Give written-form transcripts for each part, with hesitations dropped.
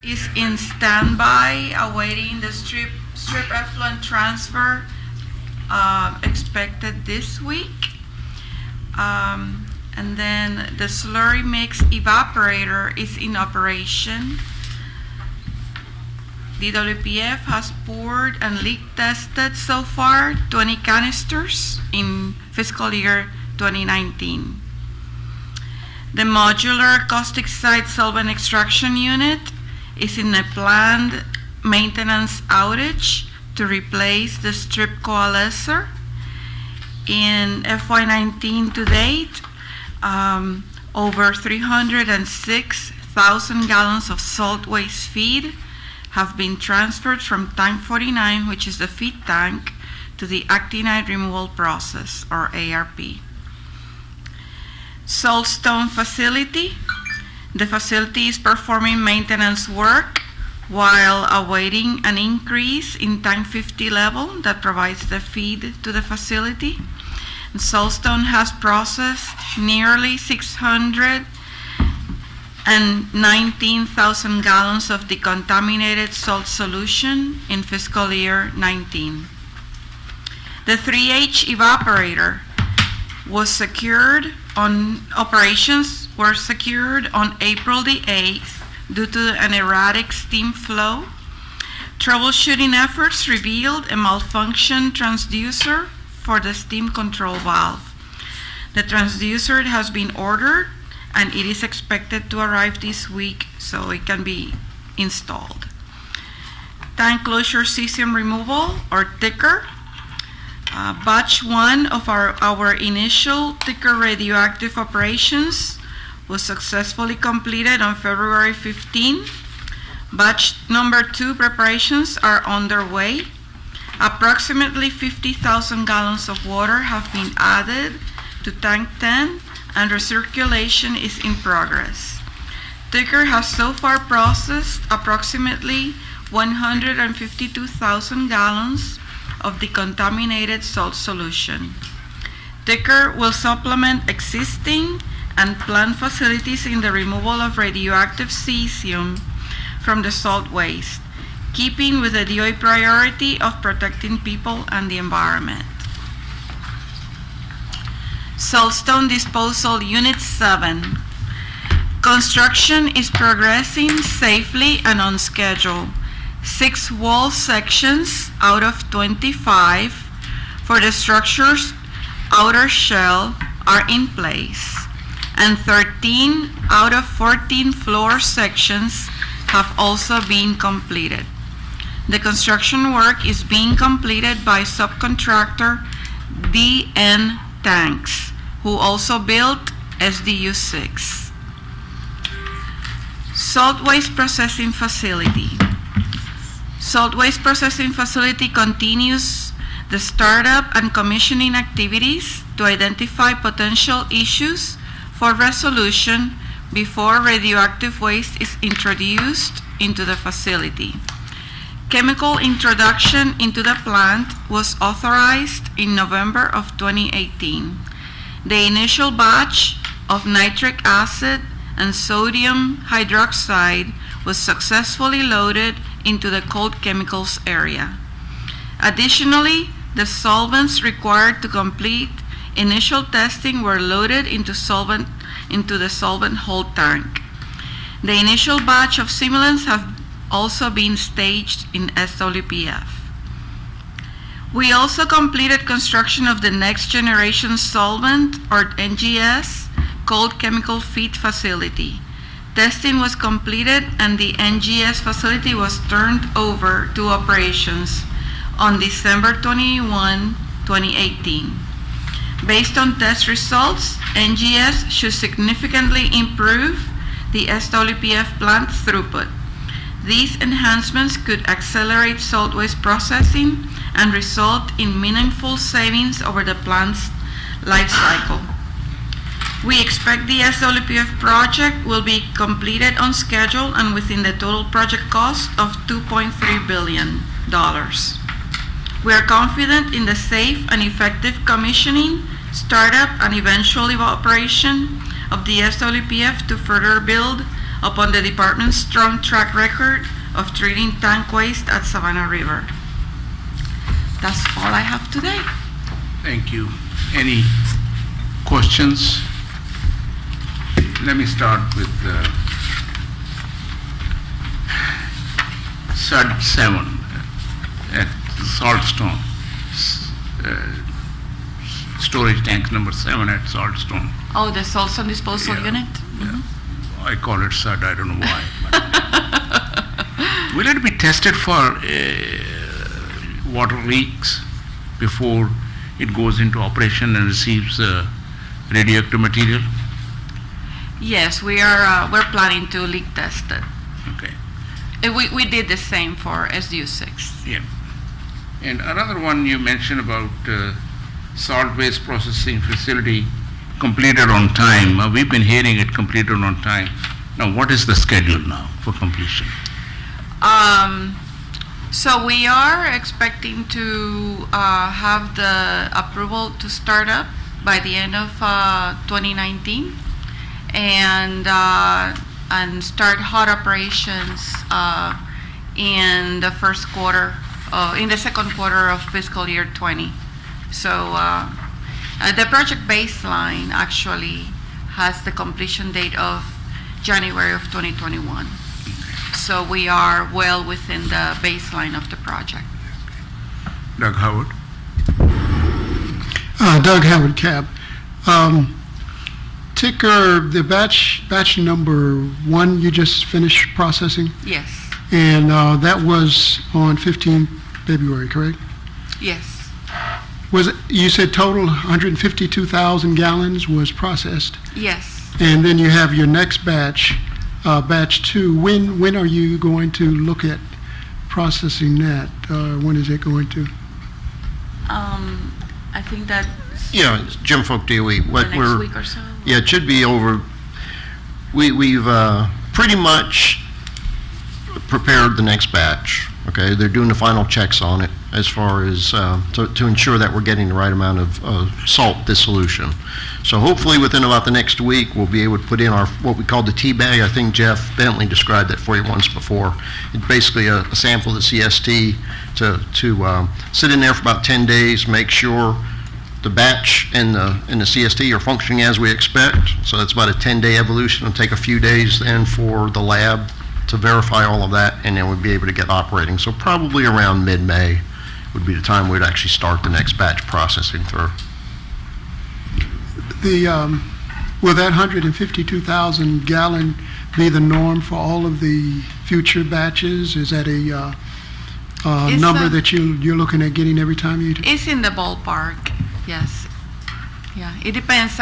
is in standby, awaiting the strip effluent transfer expected this week. And then the slurry mix evaporator is in operation. DWPF has poured and leak tested so far 20 canisters in fiscal year 2019. The modular caustic site solvent extraction unit is in a planned maintenance outage to replace the strip coalescer. In FY19 to date, over 306,000 gallons of salt waste feed have been transferred from tank 49, which is the feed tank, to the actinide removal process, or ARP. Saltstone facility. The facility is performing maintenance work while awaiting an increase in tank 50 level that provides the feed to the facility. And Saltstone has processed nearly 619,000 gallons of decontaminated salt solution in fiscal year 19. The 3H evaporator was secured on operations were secured on April the 8th due to an erratic steam flow. Troubleshooting efforts revealed a malfunctioned transducer for the steam control valve. The transducer has been ordered and it is expected to arrive this week so it can be installed. Tank closure cesium removal, or ticker. Batch 1 of our initial ticker radioactive operations was successfully completed on February 15. Batch number 2 preparations are underway. Approximately 50,000 gallons of water have been added to tank 10 and recirculation is in progress. Ticker has so far processed approximately 152,000 gallons of decontaminated salt solution. Ticker will supplement existing and planned facilities in the removal of radioactive cesium from the salt waste, keeping with the DOE priority of protecting people and the environment. Saltstone Disposal Unit 7. Construction is progressing safely and on schedule. 6 wall sections out of 25 for the structure's outer shell are in place, and 13 out of 14 floor sections have also been completed. The construction work is being completed by subcontractor DN Tanks, who also built SDU-6. Salt waste processing facility. Salt waste processing facility continues the startup and commissioning activities to identify potential issues for resolution before radioactive waste is introduced into the facility. Chemical introduction into the plant was authorized in November of 2018. The initial batch of nitric acid and sodium hydroxide was successfully loaded into the cold chemicals area. Additionally, the solvents required to complete initial testing were loaded into the solvent hold tank. The initial batch of simulants have also been staged in SWPF. We also completed construction of the next generation solvent, or NGS, cold chemical feed facility. Testing was completed and the NGS facility was turned over to operations on December 21, 2018. Based on test results, NGS should significantly improve the SWPF plant throughput. These enhancements could accelerate salt waste processing and result in meaningful savings over the plant's life cycle. We expect the SWPF project will be completed on schedule and within the total project cost of $2.3 billion. We are confident in the safe and effective commissioning, startup, and eventual operation of the SWPF to further build upon the department's strong track record of treating tank waste at Savannah River. That's all I have today. Thank you. Any questions? Let me start with SUD 7 at Saltstone. Storage tank number 7 at Saltstone. Oh, the salts and disposal Yeah, unit? yeah. I call it SUD, I don't know why. Will it be tested for water leaks before it goes into operation and receives radioactive material? Yes, we're planning to leak test it. Okay. We did the same for SU6. Yeah. And another one you mentioned about salt waste processing facility completed on time. We've been hearing it completed on time. Now, what is the schedule now for completion? So we are expecting to have the approval to start up by the end of 2019 and start hot operations in the second quarter of fiscal year 20. So the project baseline actually has the completion date of January of 2021. So we are well within the baseline of the project. Doug Howard? Doug Howard, Cab. Ticker, the batch number 1 you just finished processing, Yes, and that was on 15 February, correct? yes, Was it, you said total 152,000 gallons was processed, yes. and then you have your next batch, batch 2. When are you going to look at processing that? When is it going to? I think that Yeah, it's Jim Folk DOE. the next week or so. Yeah, it should be over. We've pretty much prepared the next batch. Okay, they're doing the final checks on it as far as to ensure that we're getting the right amount of salt dissolution. So hopefully within about the next week, we'll be able to put in our what we call the tea bag. I think Jeff Bentley described that for you once before. It's basically a sample of the CST to sit in there for about 10 days, make sure the batch and the CST are functioning as we expect. So that's about a 10-day evolution. It'll take a few days then for the lab to verify all of that, and then we'll be able to get operating. So probably around mid-May would be the time we'd actually start the next batch processing through. Will that 152,000 gallon be the norm for all of the future batches? Is that a It's number that you're looking at getting every time you do? It's in the ballpark, yes. Yeah, it depends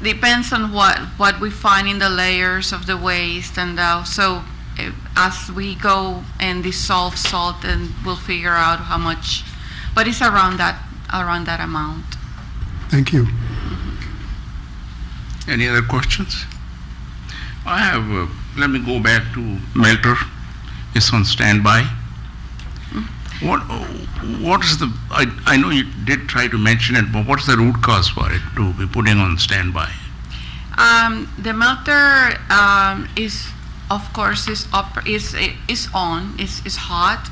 depends on what we find in the layers of the waste, and as we go and dissolve salt, and we'll figure out how much, but it's around that amount. Thank you. Any other questions? I have, let me go back to Melter. It's on standby. What is the, I know you did try to mention it, but what's the root cause for it to be putting on standby? The melter is, of course, is on, is hot.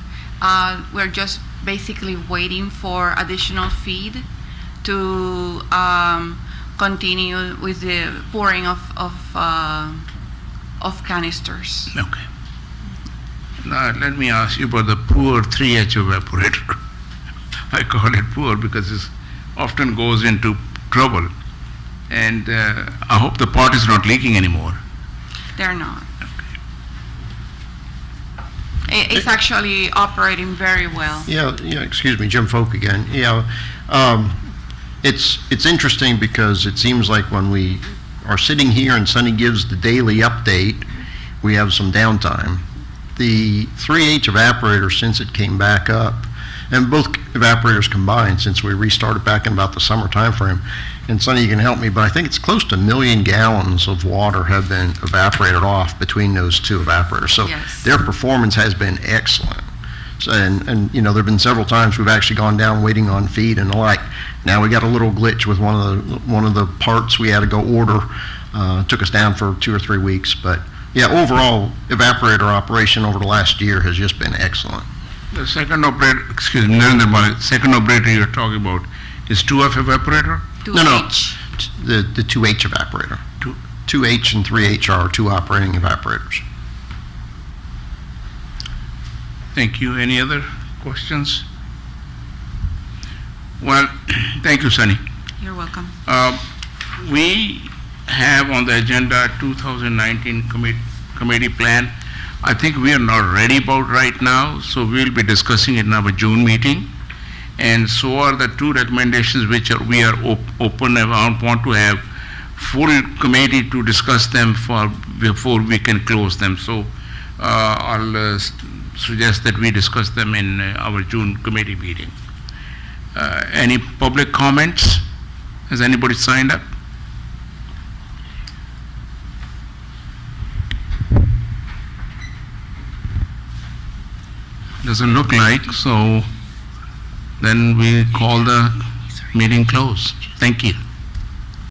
We're just basically waiting for additional feed to continue with the pouring of canisters. Okay. Now, let me ask you about the poor 3H evaporator. I call it poor because it often goes into trouble. And I hope the pot is not leaking anymore. They're not. It's actually operating very well. Yeah, excuse me, Jim Folk again. Yeah, it's interesting because it seems like when we are sitting here and Sunny gives the daily update, we have some downtime. The 3H evaporator, since it came back up, and both evaporators combined since we restarted back in about the summer time frame, and Sonny, you can help me, but I think it's close to 1 million gallons of water have been evaporated off between those two evaporators. So Yes. their performance has been excellent. So, and you know, there have been several times we've actually gone down waiting on feed and the like. Now we got a little glitch with one of the parts we had to go order Took us down for 2 or 3 weeks, but yeah, overall evaporator operation over the last year has just been excellent. The second operator, excuse me, Narendra Malik, second operator you're talking about is 2F evaporator? No. 2H. The 2H evaporator. Two- 2H and 3H are 2 operating evaporators. Thank you. Any other questions? Well, thank you, Sunny. You're welcome. We have on the agenda 2019 committee plan. I think we are not ready about right now, so we'll be discussing it in our June meeting. And so are the 2 recommendations which we are open and want to have full committee to discuss them before we can close them. So I'll suggest that we discuss them in our June committee meeting. Any public comments? Has anybody signed up? Doesn't look like, so then we call the meeting closed. Thank you.